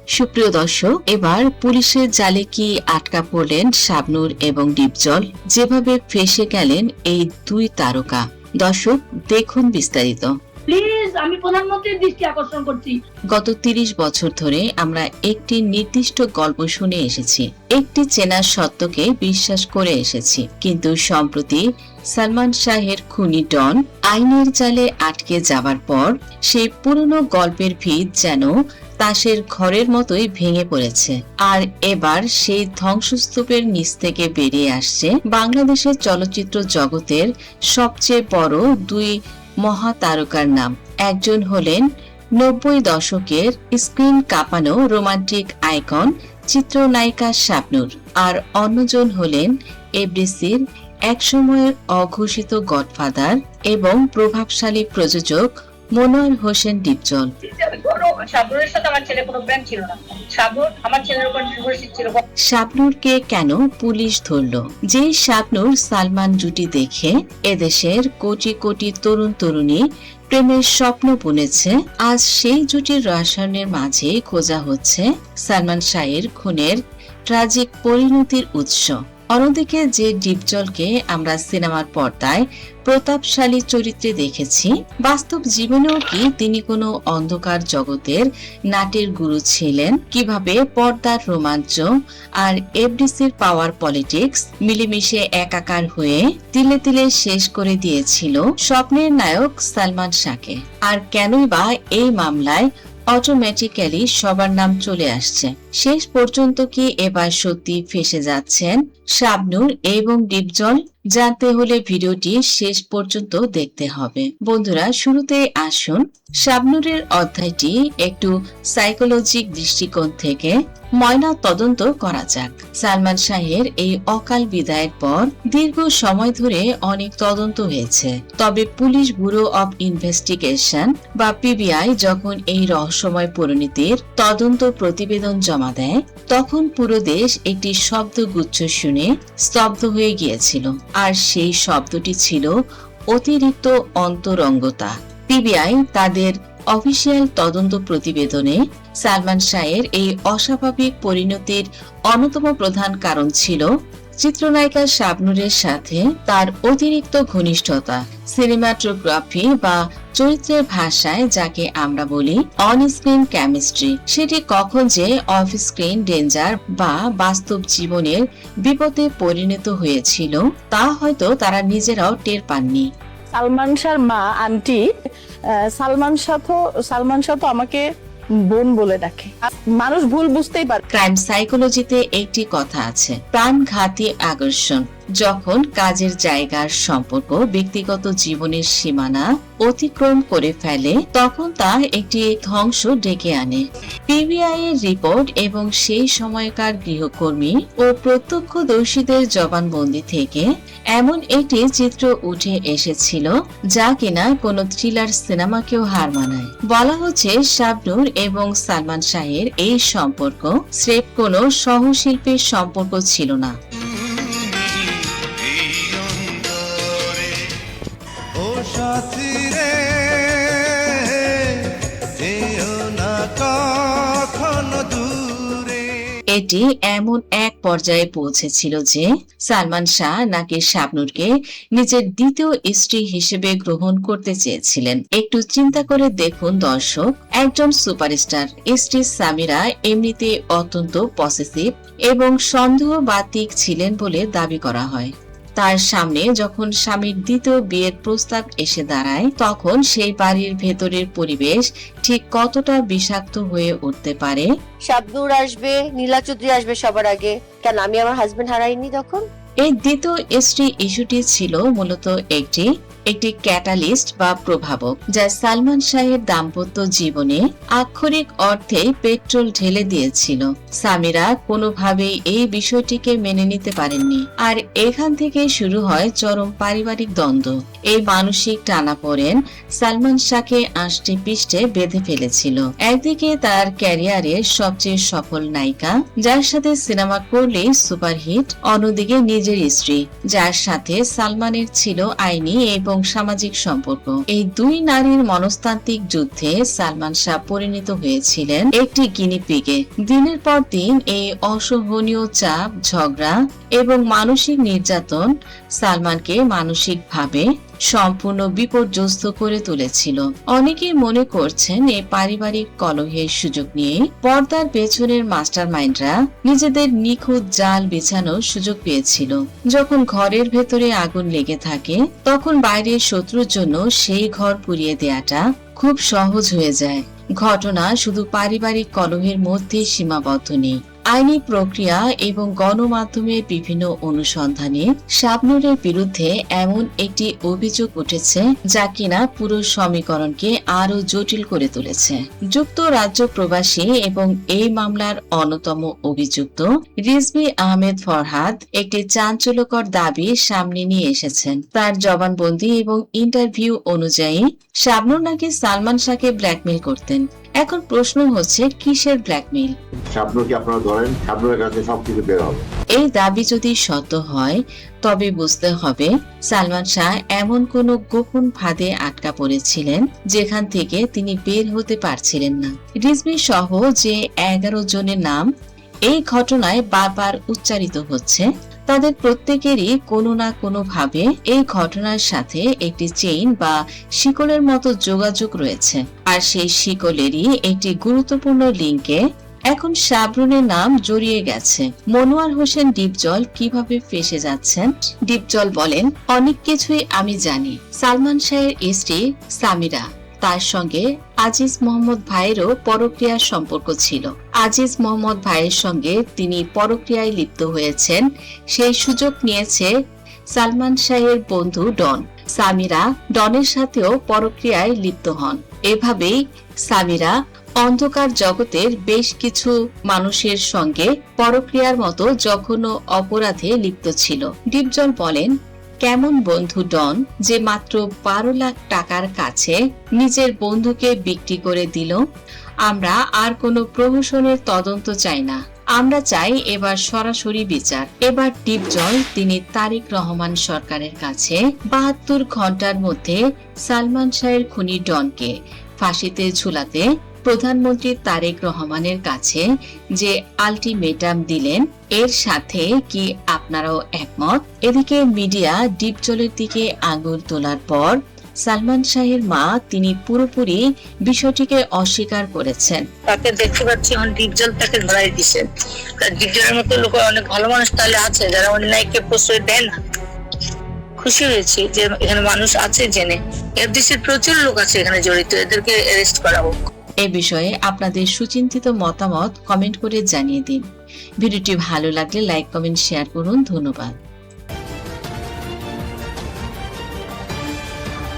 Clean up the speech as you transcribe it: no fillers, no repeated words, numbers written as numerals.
সুপ্রিয় দর্শক, এবার পুলিশের জালে কি আটকা পড়লেন শাবনূর এবং ডিপজল, যেভাবে ফেঁসে গেলেন এই দুই তারকা। দর্শক দেখুন বিস্তারিত। প্লিজ, আমি প্রধানমন্ত্রীর দৃষ্টি আকর্ষণ করছি। গত ৩০ বছর ধরে আমরা একটি নির্দিষ্ট গল্প শুনে এসেছি, একটি চেনা সত্যকে বিশ্বাস করে এসেছি, কিন্তু সম্প্রতি সালমান শাহের খুনি ডন আইনের জালে আটকে যাবার পর সেই পুরনো গল্পের ভিত যেন তাসের ঘরের মতোই ভেঙে পড়েছে। আর এবার সেই ধ্বংসস্তূপের নিচ থেকে বেরিয়ে আসছে বাংলাদেশের চলচ্চিত্র জগতের সবচেয়ে বড় দুই মহাতারকার নাম। একজন হলেন ৯০ দশকের স্ক্রিন কাঁপানো রোমান্টিক আইকন চিত্রনায়িকা শাবনূর, আর অন্যজন হলেন এফডিসির একসময়ের অঘোষিত গডফাদার এবং প্রভাবশালী প্রযোজক মনোয়ার হোসেন ডিপজল। শাবনূরকে কেন পুলিশ ধরল? যে শাবনূর সালমান জুটি দেখে এদেশের কোটি কোটি তরুণ তরুণী প্রেমের স্বপ্ন বুনেছে, আজ সেই জুটির রসায়নের মাঝে খোঁজা হচ্ছে সালমান শাহের খুনের ট্রাজিক পরিণতির উৎস। অন্যদিকে যে ডিপজলকে আমরা সিনেমার পর্দায় প্রতাপশালী চরিত্রে দেখেছি, বাস্তব জীবনেও কি তিনি কোনো অন্ধকার জগতের নাটের গুরু ছিলেন? কিভাবে পর্দার রোমাঞ্চ আর এফডিসির পাওয়ার পলিটিক্স মিলেমিশে একাকার হয়ে তিলে তিলে শেষ করে দিয়েছিল স্বপ্নের নায়ক সালমান শাহকে? আর কেনই বা এই মামলায় অটোমেটিক্যালি সবার নাম চলে আসছে? শেষ পর্যন্ত কি এবার সত্যি ফেঁসে যাচ্ছেন শাবনূর এবং ডিপজল? জানতে হলে ভিডিওটি শেষ পর্যন্ত দেখতে হবে। বন্ধুরা, শুরুতে আসুন শাবনূরের অধ্যায়টি একটু সাইকোলজিক দৃষ্টিকোণ থেকে ময়না তদন্ত করা যাক। সালমান শাহের এই অকাল বিদায়ের পর দীর্ঘ সময় ধরে অনেক তদন্ত হয়েছে, তবে পুলিশ ব্যুরো অব ইনভেস্টিগেশন বা পিবিআই যখন এই রহস্যময় পরিণতির তদন্ত প্রতিবেদন জমা দেয়, তখন পুরো দেশ একটি শব্দগুচ্ছ শুনে স্তব্ধ হয়ে গিয়েছিল। আর সেই শব্দটি ছিল অতিরিক্ত অন্তরঙ্গতা। পিবিআই তাদের অফিসিয়াল তদন্ত প্রতিবেদনে সালমান শাহের এই অস্বাভাবিক পরিণতির অন্যতম প্রধান কারণ ছিল চিত্রনায়িকা শাবনূরের সাথে তার অতিরিক্ত ঘনিষ্ঠতা। সিনেমাটোগ্রাফি বা চরিত্রের ভাষায় যাকে আমরা বলি অন স্ক্রিন কেমিস্ট্রি, সেটি কখন যে অফ স্ক্রিন ডেঞ্জার বা বাস্তব জীবনের বিপদে পরিণত হয়েছিল তা হয়তো তারা নিজেরাও টের পাননি। সালমান শাহর মা আন্টি সালমান শাহ তো আমাকে বোন বলে ডাকে। মানুষ ভুল বুঝতেই পারে। ক্রাইম সাইকোলজিতে একটি কথা আছে, প্রাণঘাতী আকর্ষণ। যখন কাজের জায়গার সম্পর্ক ব্যক্তিগত জীবনের সীমানা অতিক্রম করে ফেলে, তখন তা একটি ধ্বংস ডেকে আনে। পিবিআই এর রিপোর্ট এবং সেই সময়কার গৃহকর্মী ও প্রত্যক্ষদর্শীদের জবানবন্দি থেকে এমন একটি চিত্র উঠে এসেছিল যা কিনা কোনো থ্রিলার সিনেমাকেও হার মানায়। বলা হচ্ছে শাবনূর এবং সালমান শাহের এই সম্পর্ক স্রেফ কোনো সহশিল্পীর সম্পর্ক ছিল না। এটি এমন এক পর্যায়ে পৌঁছেছিল যে সালমান শাহ নাকি শাবনূরকে নিজের দ্বিতীয় স্ত্রী হিসেবে গ্রহণ করতে চেয়েছিলেন। একটু চিন্তা করে দেখুন দর্শক, একজন সুপারস্টার স্ত্রী সামিরা এমনিতে অত্যন্ত পসেসিভ এবং সন্দেহবাতিক ছিলেন বলে দাবি করা হয়। তার সামনে যখন স্বামীর দ্বিতীয় বিয়ের প্রস্তাব এসে দাঁড়ায়, তখন সেই বাড়ির ভেতরের পরিবেশ ঠিক কতটা বিষাক্ত হয়ে উঠতে পারে। শাবনূর আসবে, নীলা চৌধুরী আসবে সবার আগে। কেন আমি আমার হাজবেন্ড হারাইনি তখন? এই দ্বিতীয় স্ত্রী ইস্যুটি ছিল মূলত একটি ক্যাটালিস্ট বা প্রভাবক, যা সালমান শাহের দাম্পত্য জীবনে আক্ষরিক অর্থে পেট্রোল ঢেলে দিয়েছিল। সামিরা কোনোভাবেই এই বিষয়টিকে মেনে নিতে পারেননি, আর এখান থেকে শুরু হয় চরম পারিবারিক দ্বন্দ্ব। এই মানসিক টানাপোড়েন সালমান শাহকে আষ্টে পিষ্টে বেঁধে ফেলেছিল। একদিকে তার ক্যারিয়ারের সবচেয়ে সফল নায়িকা, যার সাথে সিনেমা করলেই সুপারহিট, অন্যদিকে নিজের স্ত্রী, যার সাথে সালমানের ছিল আইনি এবং এবং সামাজিক সম্পর্ক। এই দুই নারীর মনস্তান্ত্রিক যুদ্ধে সালমান শাহ পরিণত হয়েছিলেন একটি গিনিপিগে। দিনের পর দিন এই অসহনীয় চাপ, ঝগড়া এবং মানসিক নির্যাতন সালমানকে মানসিকভাবে সম্পূর্ণ বিপর্যস্ত করে তুলেছিল। অনেকেই মনে করছেন এই পারিবারিক কলহের সুযোগ নিয়ে পর্দার পেছনের মাস্টারমাইন্ডরা নিজেদের নিখুঁত জাল বিছানোর সুযোগ পেয়েছিল। যখন ঘরের ভেতরে আগুন লেগে থাকে তখন বাইরের শত্রুর জন্য সেই ঘর পুড়িয়ে দেয়াটা খুব সহজ হয়ে যায়। ঘটনা শুধু পারিবারিক কলহের মধ্যে সীমাবদ্ধ নেই। আইনি প্রক্রিয়া এবং গণমাধ্যমের বিভিন্ন অনুসন্ধানে শাবনূরের বিরুদ্ধে এমন একটি অভিযোগ উঠেছে যা কিনা পুরো সমীকরণকে আরো জটিল করে তুলেছে। যুক্তরাজ্য প্রবাসী এবং এই মামলার অন্যতম অভিযুক্ত রিজভী আহমেদ ফরহাদ একটি চাঞ্চল্যকর দাবি সামনে নিয়ে এসেছেন। তার জবানবন্দি এবং ইন্টারভিউ অনুযায়ী শাবনূর নাকি সালমান শাহকে ব্ল্যাকমেইল করতেন। এখন প্রশ্ন হচ্ছে, কিসের ব্ল্যাকমেইল? শাবনূরকে আপনারা ধরেন, শাবনূরের কাছে সবকিছু বের হবে। এই দাবি যদি সত্য হয় তবে বুঝতে হবে সালমান শাহ এমন কোন গোপন ফাঁদে আটকা পড়েছিলেন যেখান থেকে তিনি বের হতে পারছিলেন না। রিজভী সহ যে 11 জনের নাম এই ঘটনায় বারবার উচ্চারিত হচ্ছে, তাদের প্রত্যেকেরই কোনো না কোনো ভাবে এই ঘটনার সাথে একটি চেইন বা শিকলের মতো যোগাযোগ রয়েছে। আর সেই শিকলেরই একটি গুরুত্বপূর্ণ লিঙ্কে এখন শাবনূরের নাম জড়িয়ে গেছে। মনোয়ার হোসেন ডিপজল কিভাবে ফেঁসে যাচ্ছেন? ডিপজল বলেন, অনেক কিছুই আমি জানি। সালমান শাহের স্ত্রী সামিরা, তার সঙ্গে আজিজ মোহাম্মদ ভাইয়েরও পরক্রিয়ার সম্পর্ক ছিল। আজিজ মোহাম্মদ ভাইয়ের সঙ্গে তিনি পরক্রিয়ায় লিপ্ত হয়েছেন, সেই সুযোগ নিয়েছে সালমান শাহের বন্ধু ডন। সামিরা ডনের সাথেও পরক্রিয়ায় লিপ্ত হন। এভাবেই সামিরা অন্ধকার জগতের বেশ কিছু মানুষের সঙ্গে পরক্রিয়ার মতো জঘন্য অপরাধে লিপ্ত ছিল। ডিপজল বলেন, কেমন বন্ধু ডন যে মাত্র 12 লাখ টাকার কাছে নিজের বন্ধুকে বিক্রি করে দিল। আমরা আর কোনো প্রহসনের তদন্ত চাই না, আমরা চাই এবার সরাসরি বিচার। এবার ডিপজল তিনি তারেক রহমান সরকারের কাছে 72 ঘন্টার মধ্যে সালমান শাহের খুনি ডনকে ফাঁসিতে ঝুলাতে প্রধানমন্ত্রী তারেক রহমানের কাছে যে আলটিমেটাম দিলেন, এর সাথে কি আপনারাও একমত? এদিকে মিডিয়া ডিপজলের দিকে আঙুল তোলার পর সালমান শাহের মা তিনি পুরোপুরি বিষয়টিকে অস্বীকার করেছেন। তাকে দেখতে পাচ্ছি এখন ডিপজল তাকে ধরাই দিছে। ডিপজলের মতো লোক অনেক ভালো মানুষ তাহলে আছে যারা অন্যায়কে প্রশ্রয় দেয় না। খুশি হয়েছি যে এখানে মানুষ আছে জেনে, এফডিসির প্রচুর লোক আছে এখানে জড়িত, এদেরকে অ্যারেস্ট করা হোক। এ বিষয়ে আপনাদের সুচিন্তিত মতামত কমেন্ট করে জানিয়ে দিন। ভিডিওটি ভালো লাগলে লাইক, কমেন্ট, শেয়ার করুন। ধন্যবাদ।